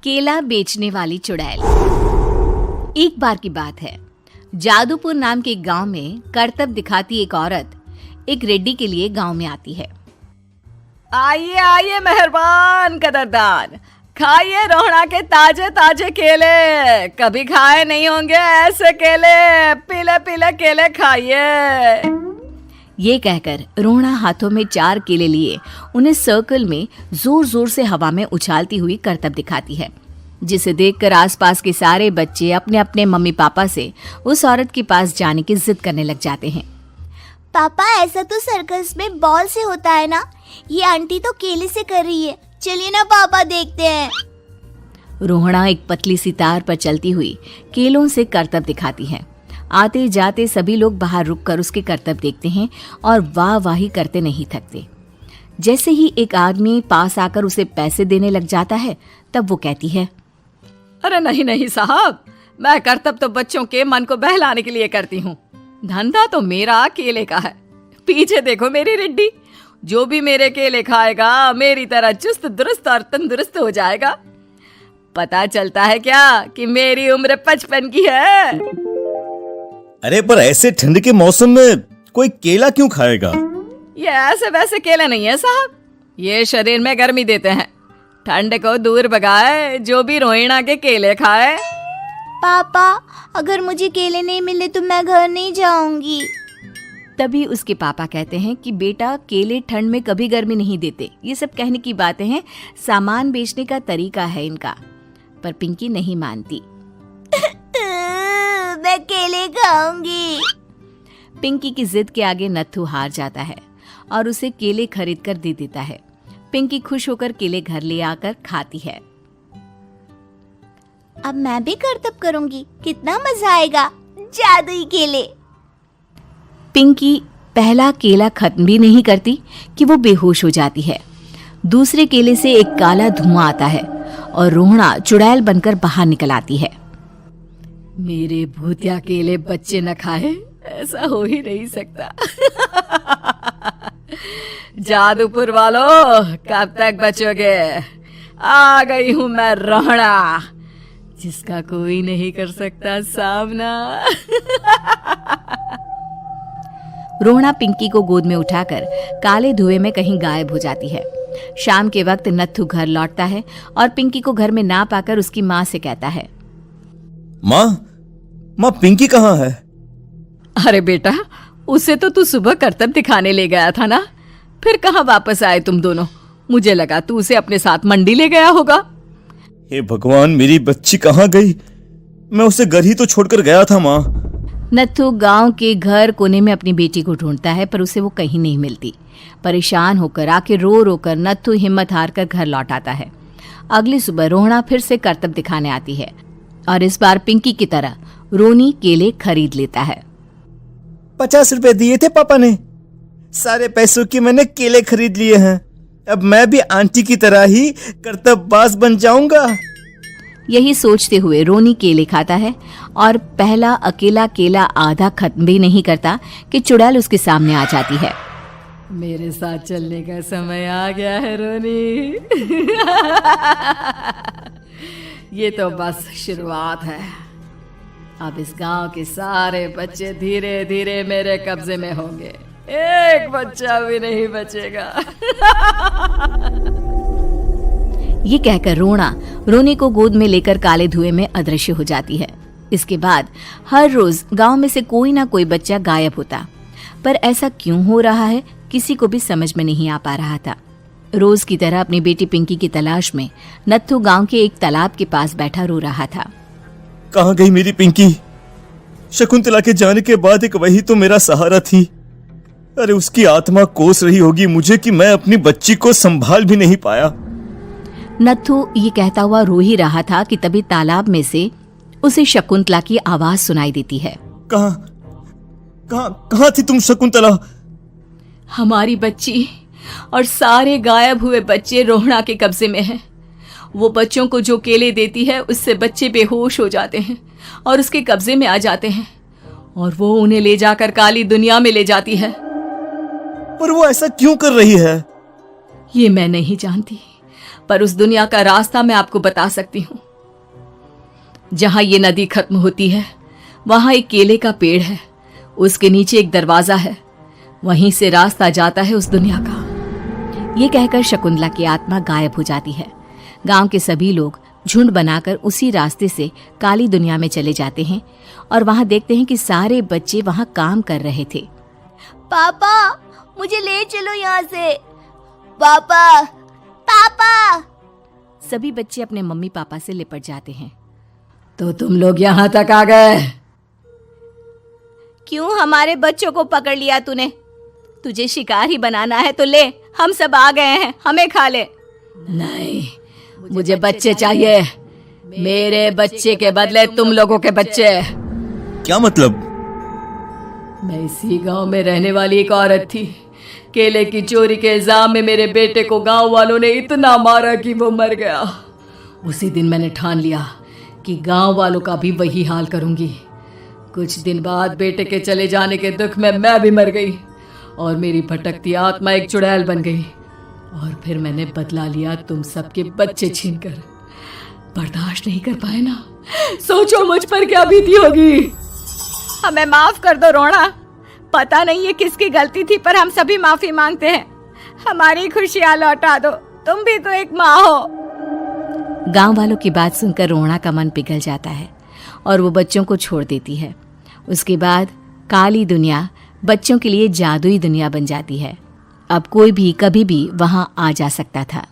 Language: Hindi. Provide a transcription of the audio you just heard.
केला बेचने वाली चुड़ैल। एक बार की बात है, जादूपुर नाम के एक गांव में करतब दिखाती एक औरत एक रेड्डी के लिए गांव में आती है। आइए आइए मेहरबान कदरदान, खाइए रोहड़ा के ताजे ताजे केले। कभी खाए नहीं होंगे ऐसे केले, पीले पीले केले खाइए। ये कहकर रोहड़ा हाथों में 4 केले लिए उन्हें सर्कल में जोर जोर से हवा में उछालती हुई करतब दिखाती है, जिसे देखकर आसपास के सारे बच्चे अपने अपने मम्मी पापा से उस औरत के पास जाने की जिद करने लग जाते हैं। पापा, ऐसा तो सर्कस में बॉल से होता है ना, ये आंटी तो केले से कर रही है। चलिए ना पापा, देखते हैं। रोहड़ा एक पतली सी तार पर चलती हुई केलों से करतब दिखाती है। आते जाते सभी लोग बाहर रुककर उसके करतब देखते हैं और वाह वाही करते नहीं थकते। जैसे ही एक आदमी पास आकर उसे पैसे देने लग जाता है, तब वो कहती है, अरे नहीं नहीं साहब, मैं करतब तो बच्चों के मन को बहलाने के लिए करती हूँ। धंधा तो मेरा केले का है। पीछे देखो मेरी रिड्डी, जो भी मेरे केले खाएगा मेरी तरह चुस्त दुरुस्त और तंदुरुस्त हो जाएगा। पता चलता है क्या कि मेरी उम्र 55 की है। अरे पर ऐसे ठंड के मौसम में कोई केला क्यों खाएगा? ये ऐसे वैसे केले नहीं है साहब, ये शरीर में गर्मी देते हैं। ठंड को दूर भगाए जो भी रोहिणा के केले खाए। पापा, अगर मुझे केले नहीं मिले तो मैं घर नहीं जाऊंगी। तभी उसके पापा कहते हैं कि बेटा, केले ठंड में कभी गर्मी नहीं देते। ये सब कहने की बातें हैं, सामान बेचने का तरीका है इनका। पर पिंकी नहीं मानती। मैं केले खाऊंगी। पिंकी की जिद के आगे नत्थू हार जाता है और उसे केले खरीद कर दे देता है। पिंकी खुश होकर केले घर ले आकर खाती है। अब मैं भी करतब करूंगी, कितना मजा आएगा। जादुई केले। पिंकी पहला केला खत्म भी नहीं करती कि वो बेहोश हो जाती है। दूसरे केले से एक काला धुआं आता है और रोहड़ा चुड़ैल बनकर बाहर निकल आती है। मेरे भूतिया केले बच्चे न खाए, ऐसा हो ही नहीं सकता। जादूपुर वालों, कब तक बचोगे? आ गई हूं मैं रोहड़ा, जिसका कोई नहीं कर सकता सामना। रोहड़ा पिंकी को गोद में उठाकर काले धुएं में कहीं गायब हो जाती है। शाम के वक्त नत्थू घर लौटता है और पिंकी को घर में ना पाकर उसकी माँ से कहता है, माँ पिंकी कहाँ है? अरे बेटा, उसे तो तू सुबह करतब दिखाने ले गया था ना, फिर कहाँ वापस आए तुम दोनों? मुझे लगा तू उसे अपने साथ मंडी ले गया होगा। हे भगवान, मेरी बच्ची कहाँ गई? मैं उसे घर ही तो छोड़कर गया था माँ। नत्थू गांव के घर कोने में अपनी बेटी को ढूंढता है, पर उसे वो कहीं नहीं मिलती। परेशान होकर आखिर रो रो कर नत्थू हिम्मत हार कर घर लौट आता है। अगली सुबह रोहड़ा फिर से करतब दिखाने आती है और इस बार पिंकी की तरह रोनी केले खरीद लेता है। 50 रुपए दिए थे पापा ने, सारे पैसों के मैंने केले खरीद लिए हैं। अब मैं भी आंटी की तरह ही करतबबाज बन जाऊंगा। यही सोचते हुए रोनी केले खाता है और पहला अकेला केला आधा खत्म भी नहीं करता कि चुड़ैल उसके सामने आ जाती है। मेरे साथ चलने का समय आ गया है रोनी। ये तो बस शुरुआत है। अब इस गांव के सारे बच्चे धीरे धीरे मेरे कब्जे में होंगे, एक बच्चा भी नहीं बचेगा। ये कहकर रोनी को गोद में लेकर काले धुएं में अदृश्य हो जाती है। इसके बाद हर रोज गांव में से कोई ना कोई बच्चा गायब होता, पर ऐसा क्यों हो रहा है किसी को भी समझ में नहीं आ पा रहा था। रोज की तरह अपनी बेटी पिंकी की तलाश में नत्थू गांव के एक तालाब के पास बैठा रो रहा था। कहाँ गई मेरी पिंकी? शकुंतला के जाने के बाद एक वही तो मेरा सहारा थी। अरे उसकी आत्मा कोस रही होगी मुझे कि मैं अपनी बच्ची को संभाल भी नहीं पाया। नत्थू ये कहता हुआ रो ही रहा था कि तभी तालाब में से उसे शकुंतला की आवाज सुनाई देती है। कहाँ थी तुम शकुंतला? हमारी बच्ची और सारे गायब हुए बच्चे रोहड़ा के कब्जे में हैं। वो बच्चों को जो केले देती है उससे बच्चे बेहोश हो जाते हैं और उसके कब्जे में आ जाते हैं और वो उन्हें ले जाकर काली दुनिया में ले जाती है। पर वो ऐसा क्यों कर रही है? ये मैं नहीं जानती, पर उस दुनिया का रास्ता मैं आपको बता सकती हूँ। जहां ये नदी खत्म होती है वहां एक केले का पेड़ है, उसके नीचे एक दरवाजा है, वहीं से रास्ता जाता है उस दुनिया का। ये कहकर शकुंतला की आत्मा गायब हो जाती है। गांव के सभी लोग झुंड बनाकर उसी रास्ते से काली दुनिया में चले जाते हैं और वहां देखते हैं कि सारे बच्चे वहां काम कर रहे थे। पापा मुझे ले चलो यहाँ से। पापा पापा। सभी बच्चे अपने मम्मी पापा से लिपट जाते हैं। तो तुम लोग यहां तक आ गए? क्यों हमारे बच्चों को पकड़ लिया तूने? तुझे शिकार ही बनाना है तो ले, हम सब आ गए हैं, हमें खा ले। नहीं, मुझे बच्चे चाहिए। मेरे बच्चे के बदले तुम लोगों के बच्चे। क्या मतलब? मैं इसी गांव में रहने वाली एक औरत थी। केले की चोरी के इल्जाम में मेरे बेटे को गांव वालों ने इतना मारा कि वो मर गया। उसी दिन मैंने ठान लिया कि गांव वालों का भी वही हाल करूंगी। कुछ दिन बाद बेटे के चले जाने के दुख में मैं भी मर गई और मेरी भटकती आत्मा एक चुड़ैल बन गई। और फिर मैंने बदला लिया तुम सबके बच्चे छीनकर। बर्दाश्त नहीं कर पाए ना? सोचो मुझ पर क्या बीती होगी। हमें माफ कर दो रोना। पता नहीं ये किसकी गलती थी, पर हम सभी माफी मांगते हैं। हमारी खुशियां लौटा दो, तुम भी तो एक माँ हो। गांव वालों की बात सुनकर रोना का मन पिघल जाता है और वो बच्चों को छोड़ देती है। उसके बाद काली दुनिया बच्चों के लिए जादुई दुनिया बन जाती है। अब कोई भी कभी भी वहां आ जा सकता था।